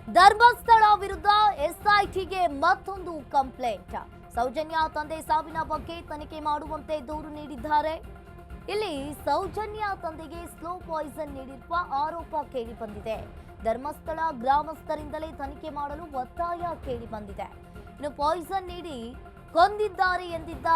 ಧರ್ಮಸ್ಥಳ ವಿರುದ್ಧ ಎಸ್ಐಟಿಗೆ ಮತ್ತೊಂದು ಕಂಪ್ಲೇಂಟ್. ಸೌಜನ್ಯ ತಂದೆ ಸಾವಿನ ಬಗ್ಗೆ ತನಿಖೆ ಮಾಡುವಂತೆ ದೂರು ನೀಡಿದ್ದಾರೆ. ಇಲ್ಲಿ ಸೌಜನ್ಯ ತಂದೆಗೆ ಸ್ಲೋ ಪಾಯ್ಸನ್ ನೀಡಿರುವ ಆರೋಪ ಕೇಳಿ ಬಂದಿದೆ. ಧರ್ಮಸ್ಥಳ ಗ್ರಾಮಸ್ಥರಿಂದಲೇ ತನಿಖೆ ಮಾಡಲು ಒತ್ತಾಯ ಕೇಳಿ ಬಂದಿದೆ. ಇನ್ನು ಪಾಯ್ಸನ್ ನೀಡಿ ಕೊಂದಿದ್ದಾರೆ ಎಂದಿದ್ದ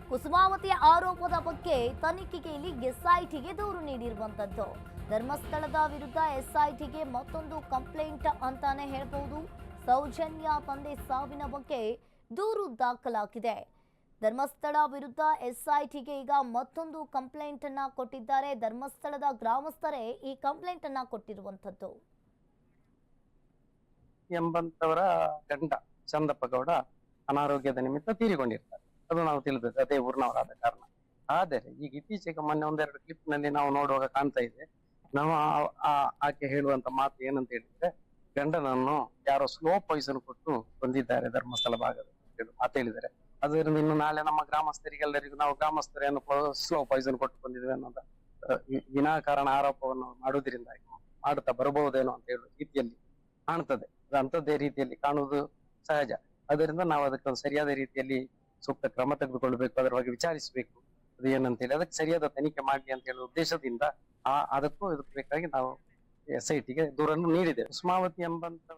ಕುಸುಮಾವತಿ ಆರೋಪದ ಬಗ್ಗೆ ತನಿಖೆಗೆ ಇಲ್ಲಿ ಎಸ್ಐಟಿಗೆ ದೂರು ನೀಡಿರುವಂತದ್ದು. ಧರ್ಮಸ್ಥಳದ ವಿರುದ್ಧ ಎಸ್ಐಟಿಗೆ ಮತ್ತೊಂದು ಕಂಪ್ಲೇಂಟ್ ಅಂತಾನೆ ಹೇಳ್ಬಹುದು. ಸೌಜನ್ಯ ತಂದೆ ಸಾವಿನ ಬಗ್ಗೆ ದೂರು ದಾಖಲಾಗಿದೆ. ಧರ್ಮಸ್ಥಳ ವಿರುದ್ಧ ಎಸ್ಐಟಿಗೆ ಈಗ ಮತ್ತೊಂದು ಕಂಪ್ಲೇಂಟ್ ಅನ್ನ ಕೊಟ್ಟಿದ್ದಾರೆ. ಧರ್ಮಸ್ಥಳದ ಗ್ರಾಮಸ್ಥರೇ ಈ ಕಂಪ್ಲೇಂಟ್ ಅನ್ನ ಕೊಟ್ಟಿರುವಂತದ್ದು. ಎಂಬಂತವರ ಗಂಡ ಚಂದಪ್ಪ ಗೌಡ ಅನಾರೋಗ್ಯದ ನಿಮಿತ್ತ ತೀರಿಕೊಂಡಿರ್ತಾರೆ. ಅದು ನಾವು ತಿಳಿದದ್ದು, ಅದೇ ಊರಿನವರಾದ ಕಾರಣ. ಆದರೆ ಈಗ ಇತ್ತೀಚೆಗೆ ಮೊನ್ನೆ ಒಂದೆರಡು ಕ್ಲಿಪ್ ನಲ್ಲಿ ನಾವು ನೋಡುವಾಗ ಕಾಣ್ತಾ ಇದೆ, ನಾವು ಆಕೆ ಹೇಳುವಂತ ಮಾತು ಏನಂತ ಹೇಳಿದ್ರೆ, ಗಂಡನನ್ನು ಯಾರೋ ಸ್ಲೋ ಪಾಯ್ಸನ್ ಕೊಟ್ಟು ಕೊಂದಿದ್ದಾರೆ ಧರ್ಮಸ್ಥಳ ಭಾಗದ ಮಾತು ಹೇಳಿದ್ದಾರೆ. ಅದರಿಂದ ಇನ್ನು ನಾಳೆ ನಮ್ಮ ಗ್ರಾಮಸ್ಥರಿಗೆಲ್ಲರಿಗೂ ನಾವು ಗ್ರಾಮಸ್ಥರೇನು ಸ್ಲೋ ಪಾಯ್ಸನ್ ಕೊಟ್ಟು ಕೊಂದಿದ್ದೇವೆ ಅನ್ನೋದ ವಿನಾಕಾರಣ ಆರೋಪವನ್ನು ಮಾಡುವುದರಿಂದಾಗಿ ಮಾಡುತ್ತಾ ಬರಬಹುದೇನೋ ಅಂತ ಹೇಳುವ ರೀತಿಯಲ್ಲಿ ಕಾಣ್ತದೆ. ಅಂಥದ್ದೇ ರೀತಿಯಲ್ಲಿ ಕಾಣುವುದು ಸಹಜ. ಅದರಿಂದ ನಾವು ಅದಕ್ಕೊಂದು ಸರಿಯಾದ ರೀತಿಯಲ್ಲಿ ಸೂಕ್ತ ಕ್ರಮ ತೆಗೆದುಕೊಳ್ಬೇಕು, ಅದರ ಬಗ್ಗೆ ವಿಚಾರಿಸಬೇಕು, ಅದು ಏನಂತೇಳಿ ಅದಕ್ಕೆ ಸರಿಯಾದ ತನಿಖೆ ಮಾಡಲಿ ಅಂತ ಹೇಳುವ ಉದ್ದೇಶದಿಂದ ಅದಕ್ಕೂ ಇದಕ್ಕೆ ಬೇಕಾಗಿ ನಾವು SITಗೆ ದೂರನ್ನು ನೀಡಿದೆ. ಕುಸುಮಾವತಿ ಎಂಬಂತ